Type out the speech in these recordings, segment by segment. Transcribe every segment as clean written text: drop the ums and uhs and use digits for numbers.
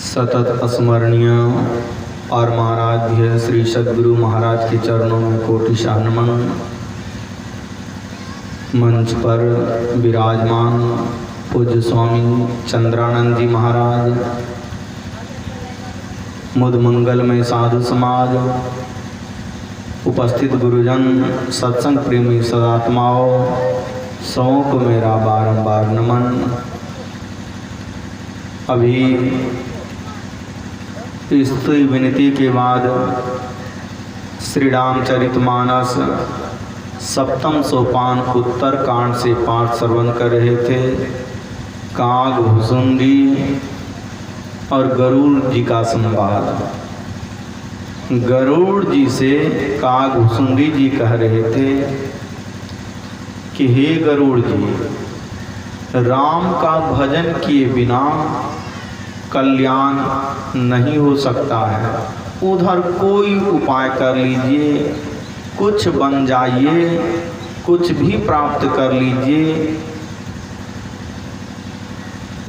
सतत स्मरणीय और महाराज श्री सद्गुरु महाराज के चरणों में कोटिशाह नमन। मंच पर विराजमान पूज्य स्वामी चंद्रानंद जी महाराज, मुद मंगलमय साधु समाज, उपस्थित गुरुजन, सत्संग प्रेमी सदात्माओं, सौं को मेरा बारंबार नमन। अभी स्तुति विनती के बाद श्री रामचरितमानस सप्तम सोपान उत्तर कांड से पाठ श्रवण कर रहे थे। काग भुसुंडी और गरुड़ जी का संवाद। गरुड़ जी से काग भुसुंडी जी कह रहे थे कि हे गरुड़ जी, राम का भजन किए बिना कल्याण नहीं हो सकता है। उधर कोई उपाय कर लीजिए, कुछ बन जाइए, कुछ भी प्राप्त कर लीजिए,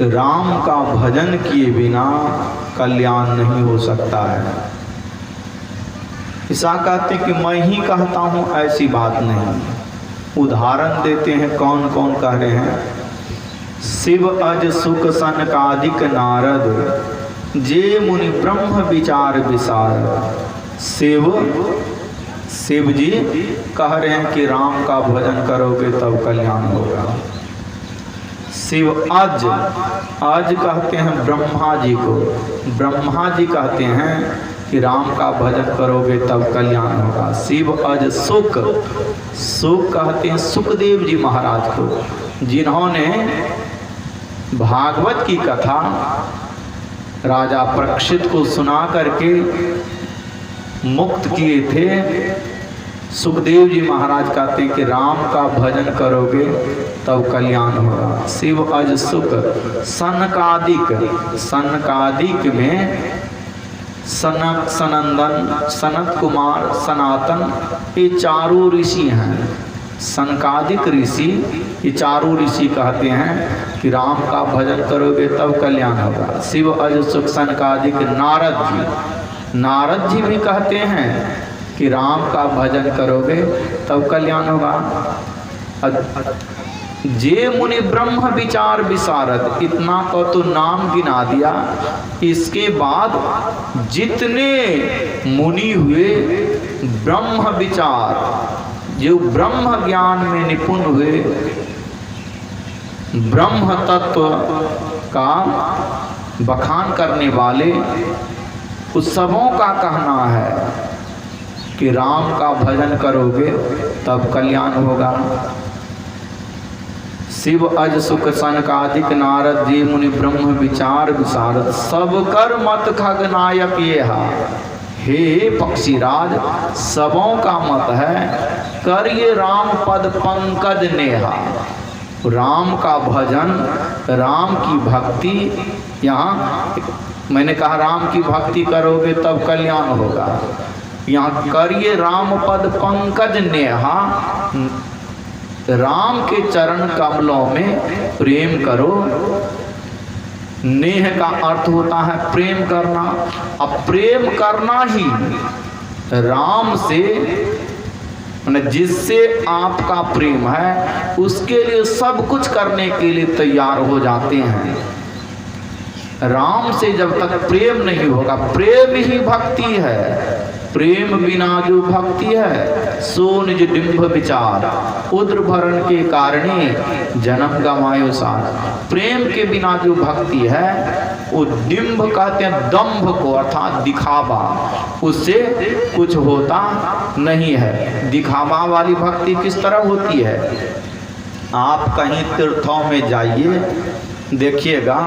राम का भजन किए बिना कल्याण नहीं हो सकता है। ऐसा कहते कि मैं ही कहता हूँ, ऐसी बात नहीं। उदाहरण देते हैं, कौन कौन कह रहे हैं। शिव अज सुख सनकादिक नारद, जे मुनि ब्रह्म विचार विसार। शिव जी कह रहे हैं कि राम का भजन करोगे तब कल्याण होगा। शिव आज कहते हैं ब्रह्मा जी को। ब्रह्मा जी कहते हैं कि राम का भजन करोगे तब कल्याण होगा। शिव अज सुख कहते हैं सुखदेव जी महाराज को, जिन्होंने भागवत की कथा राजा परीक्षित को सुना करके मुक्त किए थे। सुखदेव जी महाराज कहते हैं कि राम का भजन करोगे तब कल्याण होगा। शिव अज सुख सनकादिक में सनक, सनंदन, सनत कुमार, सनातन, ये चारों ऋषि हैं। सनकादिक ऋषि, ये चारों ऋषि कहते हैं कि राम का भजन करोगे तब कल्याण होगा। शिव अज सुख सनकादिक नारद जी भी कहते हैं कि राम का भजन करोगे तब कल्याण होगा। जे मुनि ब्रह्म विचार विशारद, इतना तो नाम गिना दिया। इसके बाद जितने मुनि हुए ब्रह्म विचार, जो ब्रह्म ज्ञान में निपुण हुए, ब्रह्म तत्व का बखान करने वाले, उस सबों का कहना है कि राम का भजन करोगे तब कल्याण होगा। शिव अज सुख सनकादिक नारद, जे मुनि ब्रह्म विचार विशारद। सब कर मत खगनायक ये हे पक्षीराज, सबों का मत है करिए राम पद पंकज नेहा। राम का भजन, राम की भक्ति, यहाँ मैंने कहा राम की भक्ति करोगे तब कल्याण होगा। यहाँ करिए राम पद पंकज नेहा, राम के चरण कमलों में प्रेम करो। नेह का अर्थ होता है प्रेम करना। अब प्रेम करना ही राम से, जिससे आपका प्रेम है, उसके लिए सब कुछ करने के लिए तैयार हो जाते हैं। राम से जब तक प्रेम नहीं होगा, प्रेम ही भक्ति है। प्रेम बिना जो भक्ति है, सो निज डिंभ विचार, उद्र भरण के कारणे जन्म गवायो सार। प्रेम के बिना जो भक्ति है, वो डिंभ कहते हैं दंभ को, अर्थात दिखावा, उससे कुछ होता नहीं है। दिखावा वाली भक्ति किस तरह होती है? आप कहीं तीर्थों में जाइए, देखिएगा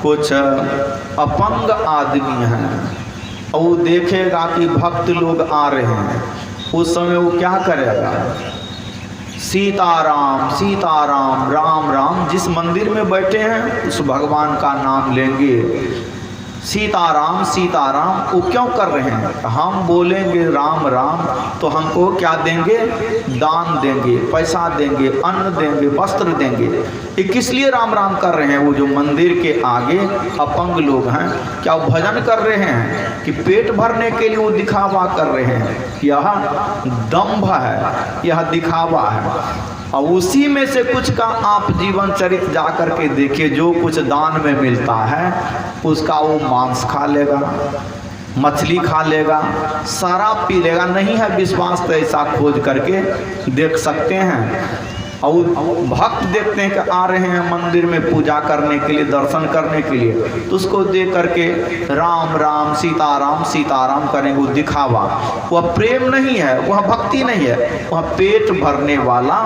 कुछ अपंग आदमी हैं और वो देखेगा कि भक्त लोग आ रहे हैं, उस समय वो क्या करेगा? सीताराम सीताराम, राम राम, जिस मंदिर में बैठे हैं उस भगवान का नाम लेंगे। सीताराम सीताराम वो क्यों कर रहे हैं? हम बोलेंगे राम राम तो हमको क्या देंगे? दान देंगे, पैसा देंगे, अन्न देंगे, वस्त्र देंगे। ये किस लिए राम राम कर रहे हैं? वो जो मंदिर के आगे अपंग लोग हैं, क्या वो भजन कर रहे हैं कि पेट भरने के लिए वो दिखावा कर रहे हैं? यह दंभ है, यह दिखावा है। और उसी में से कुछ का आप जीवन चरित्र जा कर के देखिए। जो कुछ दान में मिलता है उसका वो मांस खा लेगा, मछली खा लेगा, शराब पी लेगा। नहीं है विश्वास तो ऐसा खोज करके देख सकते हैं। और भक्त देखते हैं कि आ रहे हैं मंदिर में पूजा करने के लिए, दर्शन करने के लिए, तो उसको देख करके राम राम सीताराम सीताराम करेंगे। वो दिखावा, वह प्रेम नहीं है, वह भक्ति नहीं है, वह पेट भरने वाला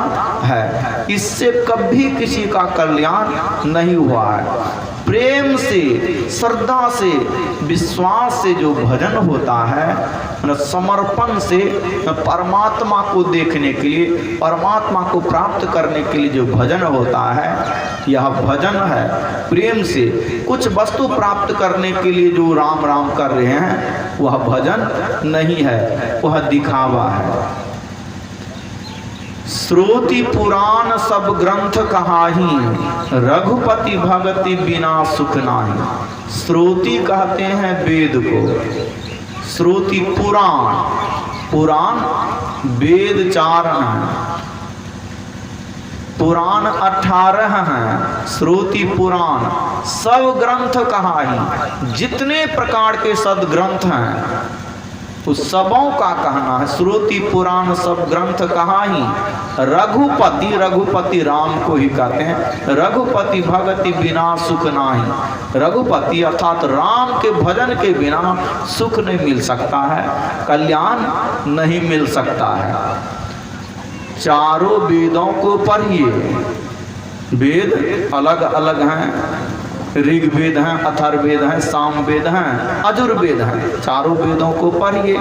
है। इससे कभी किसी का कल्याण नहीं हुआ है। प्रेम से, श्रद्धा से, विश्वास से जो भजन होता है, समर्पण से परमात्मा को देखने के लिए, परमात्मा को प्राप्त करने के लिए जो भजन होता है, यह भजन है। प्रेम से कुछ वस्तु प्राप्त करने के लिए जो राम राम कर रहे हैं, वह भजन नहीं है, वह दिखावा है। श्रोति पुराण सब ग्रंथ कहाही, रघुपति भगति बिना सुख नाही। श्रोति कहते हैं वेद को, श्रोति पुराण, पुराण वेद 4 हैं, पुराण 18 हैं। श्रोति पुराण सब ग्रंथ कहाही, जितने प्रकार के सदग्रंथ हैं उस सबों का कहना है। श्रोति पुराण सब ग्रंथ कहाही, रघुपति, रघुपति राम को ही कहते हैं, रघुपति भगति बिना सुख नाही। रघुपति अर्थात राम के भजन के बिना सुख नहीं मिल सकता है, कल्याण नहीं मिल सकता है। चारों वेदों को पढ़िए। वेद अलग अलग हैं, ऋग्वेद हैं, अथर्ववेद हैं, सामवेद हैं, यजुर्वेद हैं। चारों वेदों को पढ़िए,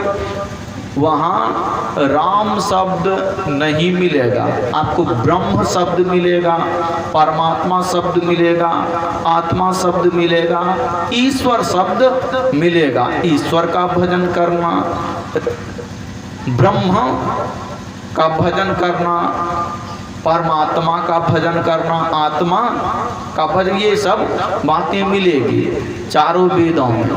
वहाँ राम शब्द नहीं मिलेगा, आपको ब्रह्म शब्द मिलेगा, परमात्मा शब्द मिलेगा, आत्मा शब्द मिलेगा, ईश्वर शब्द मिलेगा। ईश्वर का भजन करना, ब्रह्म का भजन करना, परमात्मा का भजन करना, आत्मा का भजन, ये सब बातें मिलेगी चारों वेदों में।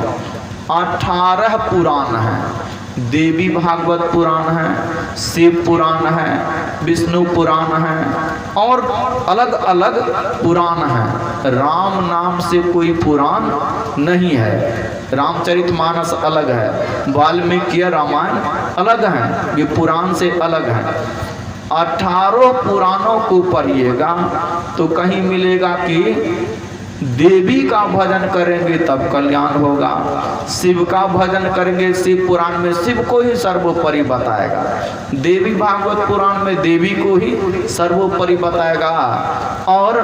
18 पुराण हैं, देवी भागवत पुराण है, शिव पुराण है, विष्णु पुराण है और अलग अलग पुराण हैं। राम नाम से कोई पुराण नहीं है। रामचरितमानस अलग है, वाल्मीकि रामायण अलग है, ये पुराण से अलग है। 18 पुराणों को पढ़िएगा तो कहीं मिलेगा कि देवी का भजन करेंगे तब कल्याण होगा, शिव का भजन करेंगे, शिव पुराण में शिव को ही सर्वोपरि बताएगा, देवी भागवत पुराण में देवी को ही सर्वोपरि बताएगा। और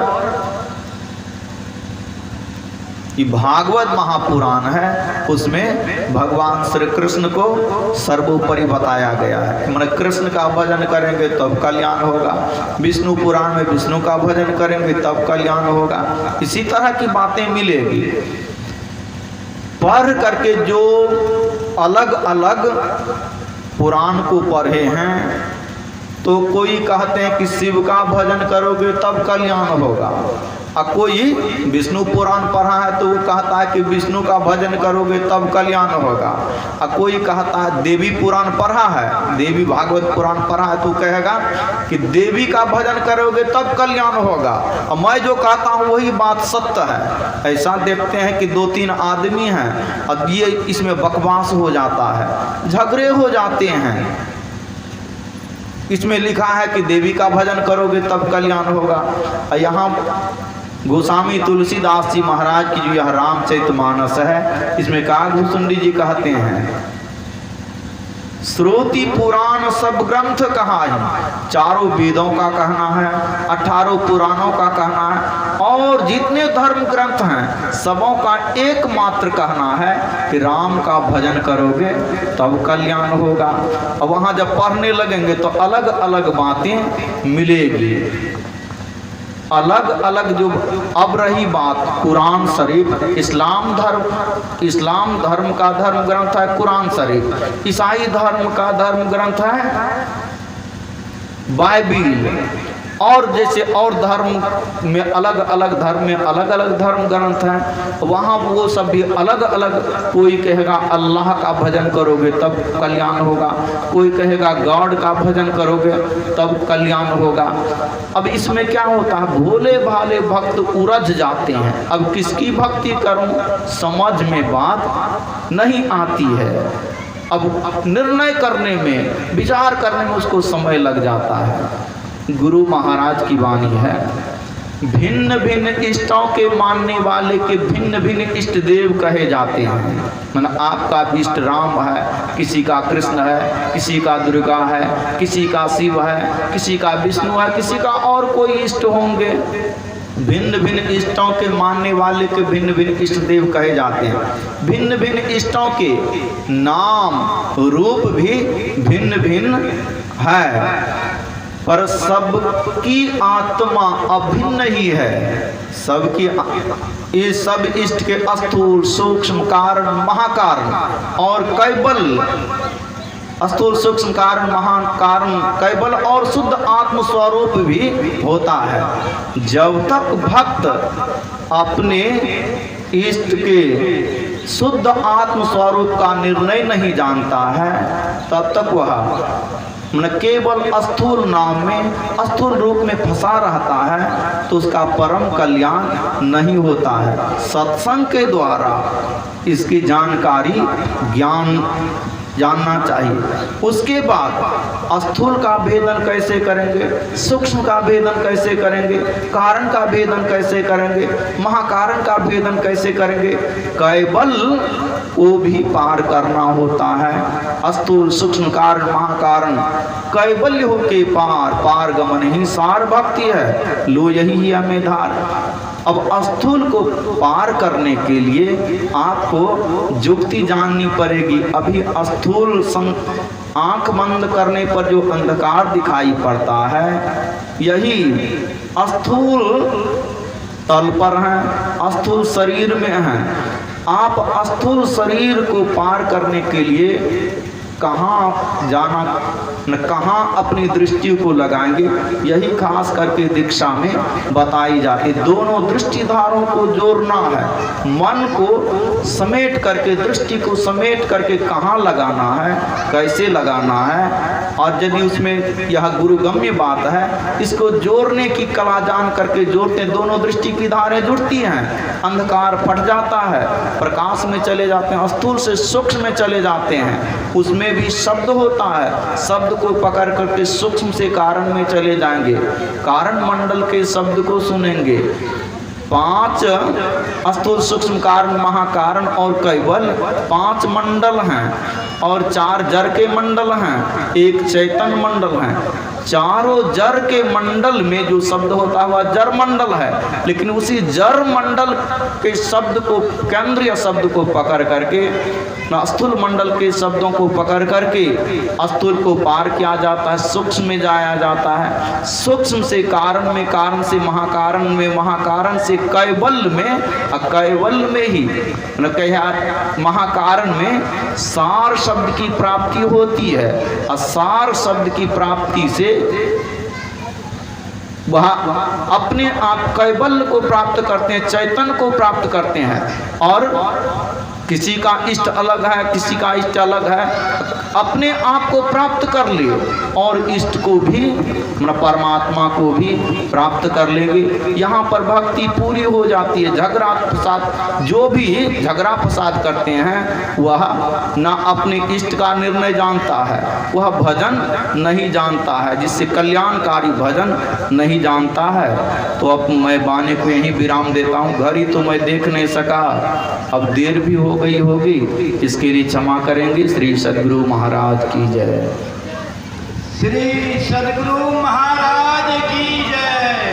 ये भागवत महापुराण है, उसमें भगवान श्री कृष्ण को सर्वोपरि बताया गया है। मैंने कृष्ण का भजन करेंगे तब कल्याण होगा, विष्णु पुराण में विष्णु का भजन करेंगे तब कल्याण होगा। इसी तरह की बातें मिलेगी। पढ़ करके जो अलग अलग पुराण को पढ़े हैं, तो कोई कहते हैं कि शिव का भजन करोगे तब कल्याण होगा, और कोई विष्णु पुराण पढ़ा है तो वो कहता है कि विष्णु का भजन करोगे तब कल्याण होगा, और कोई कहता है देवी पुराण पढ़ा है, देवी भागवत पुराण पढ़ा है तो कहेगा कि देवी का भजन करोगे तब कल्याण होगा, और मैं जो कहता हूँ वही बात सत्य है। ऐसा देखते हैं कि 2-3 आदमी हैं और ये इसमें बकवास हो जाता है, झगड़े हो जाते हैं। इसमें लिखा है कि देवी का भजन करोगे तब कल्याण होगा, और यहाँ गोस्वामी तुलसीदास जी महाराज की जो यह रामचरितमानस है, इसमें कागभूषुंडी जी कहते हैं, श्रोति पुराण सब ग्रंथ कहाई। चारों वेदों का कहना है, 18 पुराणों का कहना है, और जितने धर्म ग्रंथ हैं सबों का एकमात्र कहना है कि राम का भजन करोगे तब कल्याण होगा। और वहाँ जब पढ़ने लगेंगे तो अलग अलग बातें मिलेगी। अलग अलग जो, अब रही बात कुरान शरीफ, इस्लाम धर्म का धर्म ग्रंथ है कुरान शरीफ, ईसाई धर्म का धर्म ग्रंथ है बाइबिल, और जैसे और धर्म में अलग अलग धर्म में अलग अलग धर्म ग्रंथ हैं, वहाँ वो सब भी अलग अलग। कोई कहेगा अल्लाह का भजन करोगे तब कल्याण होगा, कोई कहेगा गॉड का भजन करोगे तब कल्याण होगा। अब इसमें क्या होता है, भोले भाले भक्त उलझ जाते हैं। अब किसकी भक्ति करूं समझ में बात नहीं आती है। अब निर्णय करने में, विचार करने में उसको समय लग जाता है। गुरु महाराज की वाणी है, भिन्न भिन्न इष्टों के मानने वाले के भिन्न भिन्न इष्ट देव कहे जाते हैं। मतलब आपका इष्ट राम है, किसी का कृष्ण है, किसी का दुर्गा है, किसी का शिव है, किसी का विष्णु है, किसी का और कोई इष्ट होंगे। भिन्न भिन्न इष्टों के मानने वाले के भिन्न भिन्न इष्ट देव कहे जाते हैं। भिन्न भिन्न इष्टों के नाम रूप भी भिन्न भिन्न है, पर सबकी आत्मा अभिन्न ही है। सबकी ये सब इष्ट के स्थूल सूक्ष्म कारण महाकारण और कैवल, स्थूल सूक्ष्म कारण महान कारण कैवल और शुद्ध आत्म स्वरूप भी होता है। जब तक भक्त अपने इष्ट के शुद्ध आत्म स्वरूप का निर्णय नहीं जानता है, तब तक वह केवल स्थूल नाम में, स्थूल रूप में फंसा रहता है, तो उसका परम कल्याण नहीं होता है। सत्संग के द्वारा इसकी जानकारी, ज्ञान जानना चाहिए। उसके बाद स्थूल का भेदन कैसे करेंगे, सूक्ष्म का भेदन कैसे करेंगे, कारण का भेदन कैसे करेंगे, महाकारण का भेदन कैसे करेंगे, कैवल वो भी पार करना होता है। स्थूल सूक्ष्म कारण महाकारण कैवल्य हो के पार गमन ही सार भक्ति है, लो यही हमें धार। अब स्थूल को पार करने के लिए आपको युक्ति जाननी पड़ेगी। अभी स्थूल आंख बंद करने पर जो अंधकार दिखाई पड़ता है, यही स्थूल तल पर है, स्थूल शरीर में है। आप स्थूल शरीर को पार करने के लिए कहाँ जाना, न कहाँ अपनी दृष्टि को लगाएंगे, यही खास करके दीक्षा में बताई जाती है। दोनों दृष्टिधारों को जोड़ना है, मन को समेट करके, दृष्टि को समेट करके कहाँ लगाना है, कैसे लगाना है। और यदि उसमें यह गुरुगम्य बात है, इसको जोड़ने की कला जान करके जोड़ते, दोनों दृष्टि की धारें जुड़ती हैं, अंधकार फट जाता है, प्रकाश में चले जाते हैं, स्थूल से सूक्ष्म में चले जाते हैं। उसमें भी शब्द होता है, शब्द को पकड़ करके सूक्ष्म से कारण में चले जाएंगे, कारण मंडल के शब्द को सुनेंगे। 5 स्थूल सूक्ष्म कारण महाकारण और कैवल 5 मंडल हैं, और 4 जड़ के मंडल हैं, 1 चैतन्य मंडल है। चारों जड़ के मंडल में जो शब्द होता है वह जड़ मंडल है, लेकिन उसी जड़ मंडल के शब्द को, केंद्रीय शब्द को पकड़ करके, स्थूल मंडल के शब्दों को पकड़ करके स्थूल को पार किया जाता है, सूक्ष्म में जाया जाता है, सूक्ष्म से कारण में, कारण से महाकारण में, महाकारण से कैवल्य में, कैवल्य में ही महाकारण में सार शब्द की प्राप्ति होती है। और सार शब्द की प्राप्ति से वह अपने आप कैवल्य को प्राप्त करते हैं, चैतन्य को प्राप्त करते हैं। और किसी का इष्ट अलग है, किसी का इष्ट अलग है, अपने आप को प्राप्त कर ले और इष्ट को भी, परमात्मा को भी प्राप्त कर लेंगे। यहाँ पर भक्ति पूरी हो जाती है। झगड़ा फसाद, जो भी झगड़ा फसाद करते हैं वह ना अपने इष्ट का निर्णय जानता है, वह भजन नहीं जानता है, जिससे कल्याणकारी भजन नहीं जानता है। तो अब मैं वाणी को यहीं विराम देता हूँ। घड़ी तो मैं देख नहीं सका, अब देर भी हो गई होगी, इसके लिए क्षमा करेंगे। श्री सद्गुरु महाराज की जय। श्री सद्गुरु महाराज की